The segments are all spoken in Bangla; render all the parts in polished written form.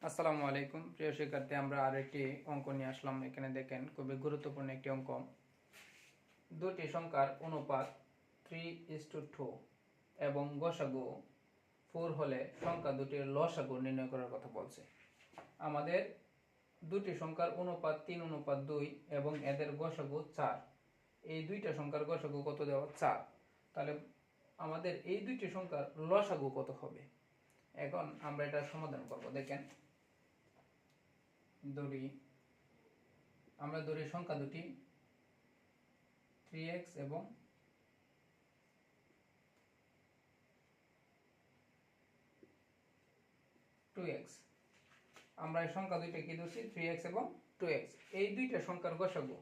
আসসালামু আলাইকুম প্রিয় শিক্ষার্থী, আমরা আরেকটি অঙ্ক নিয়ে আসলাম। এখানে দেখেন, খুবই গুরুত্বপূর্ণ একটি অঙ্ক। দুটি সংখ্যার অনুপাত 3:2 এবং গসাগু 4 হলে সংখ্যা দুটির লসাগু নির্ণয় করার কথা বলছে। আমাদের দুটি সংখ্যার অনুপাত 3:2 এবং এদের গসাগু 4। এই দুইটা সংখ্যার গসাগু কত দেওয়া? 4। তাহলে আমাদের এই দুইটি সংখ্যার লসাগু কত হবে? এখন আমরা এটা সমাধান করব। দেখেন, আমরা ধরি সংখ্যা দুটি 3x এবং 2x। আমরা এই সংখ্যা দুইটা কি ধরছি? 3x এবং 2x। এই দুইটা সংখ্যার গসাগু,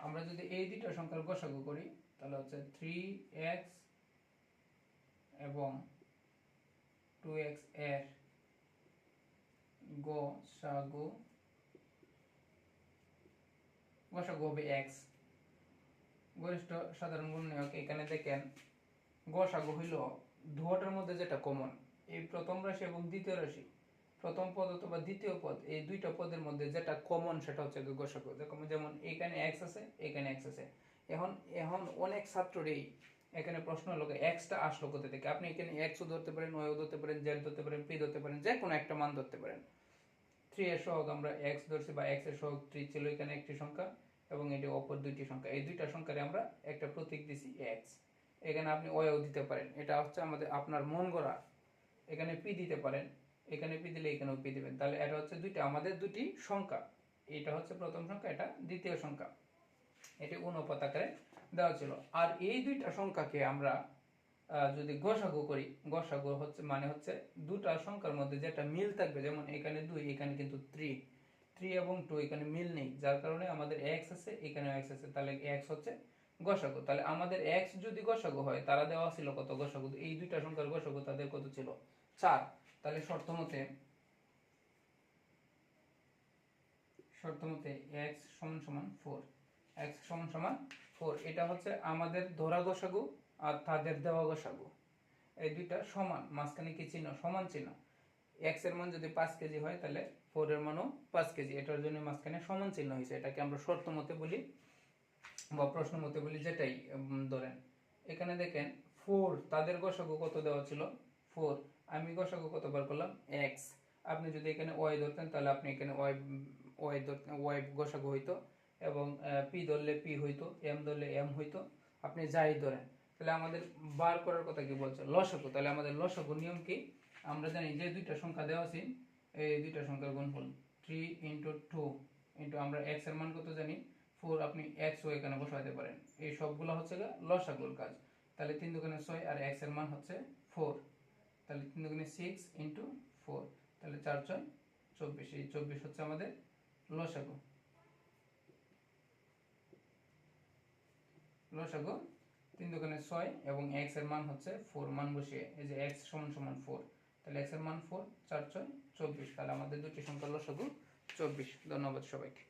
আমরা যদি এই দুইটা সংখ্যার গসাগু করি তাহলে হচ্ছে 3x এবং 2x এর গসাগু হবে x। গরিষ্ঠ সাধারণ গুণনীয়ক। এখানে দেখেন, গসাগু হইল দুটোর মধ্যে যেটা কমন, এই প্রথম রাশি এবং দ্বিতীয় রাশি, প্রথম পদ অথবা দ্বিতীয় পদ, এই দুইটা পদের মধ্যে যেটা কমন সেটা হচ্ছে গসাগু। যেমন এখানে x আছে, এখানে x আছে। এখন এখন অনেক ছাত্ররই এখানে প্রশ্ন হলো এক্সটা আসলো কোথা থেকে। আপনি এখানে এক্সও ধরতে পারেন, ওয়াইও ধরতে পারেন, জেড ধরতে পারেন, পি ধরতে পারেন, যে কোনো একটা মান ধরতে পারেন। 3 এর সহগ আমরা x ধরছি, বা x এর সহগ 3 ছিল এখানে একটি সংখ্যা, এবং এটি অপর দুইটি সংখ্যা। এই দুইটা সংখ্যারে আমরা একটা প্রতীক দিছি x। এখানে আপনি ওয়াইও দিতে পারেন, এটা হচ্ছে আমাদের আপনার মন গড়া। এখানে পি দিতে পারেন, এখানে পি দিলে এখানেও পি দিবেন। তাহলে এটা হচ্ছে দুইটা আমাদের দুটি সংখ্যা। এটা হচ্ছে প্রথম সংখ্যা, এটা দ্বিতীয় সংখ্যা। এটি অনুপাত আকারে দেওয়া ছিল। আর এই দুইটা সংখ্যাকে আমরা যদি গসাগু করি, গসাগু হচ্ছে মানে হচ্ছে দুটা সংখ্যার মধ্যে যেটা মিল থাকবে। যেমন এখানে 2, এখানে কিন্তু 3 এবং 2 এখানে মিল নেই, যার কারণে আমাদের x আছে, এখানেও x আছে। তাহলে x হচ্ছে গসাগু। তাহলে আমাদের x যদি গসাগু হয়, তারা দেওয়া ছিল কত গসাগু? এই দুইটা সংখ্যার গসাগু তাদের কত ছিল? 4। তাহলে শর্ত মতে x সমান 4। x সমান 4, এটা হচ্ছে আমাদের ধরা গসাগু আর তাদের দেওয়া গসাগু। এই দুইটা সমান, মাঝখানে কি চিহ্ন? সমান চিহ্ন। x এর মান যদি 5 কেজি হয়, তাহলে 4 এর মানও 5 কেজি। এটার জন্য মাঝখানে সমান চিহ্ন হয়েছে। এটাকে আমরা শর্ত মতে বলি বা প্রশ্ন মতে বলি, যেটাই ধরেন। এখানে দেখেন 4, তাদের গসাগু কত দেওয়া ছিল? 4। আমি গসাগু কত বার করলাম? x। আপনি যদি এখানে y ধরতেন, তাহলে আপনি এখানে y গসাগু হইতো, এবং p ধরলে p হইতো, m ধরলে m হইতো, আপনি যাই ধরেন। তাহলে আমাদের বার করার কথা কি বলছে? লসাগু। তাহলে আমাদের লসাগু নিয়ম কি? আমরা জানি যে দুইটা সংখ্যা দেওয়া আছে, এই দুইটা সংখ্যার গুণফল 3 × 2 ইন্টু আমরা x এর মান কত জানি? 4। আপনি x ও এখানে বসাতে পারেন। এই সবগুলো হচ্ছে লসাগুর কাজ। তাহলে 3 দুগুণে 6, আর x এর মান হচ্ছে 4। তাহলে 3 দুগুণে 6 × 4, তাহলে 4 × 6 = 24। এই 24 হচ্ছে আমাদের লসাগু। 3 দুগুণে 6 এবং x এর মান হচ্ছে 4। মান বসিয়ে এই যে x সমান 4, তাহলে x এর মান 4, 4 × 6 = 24। তাহলে আমাদের দুটি সংখ্যার লসাগু 24। ধন্যবাদ সবাইকে।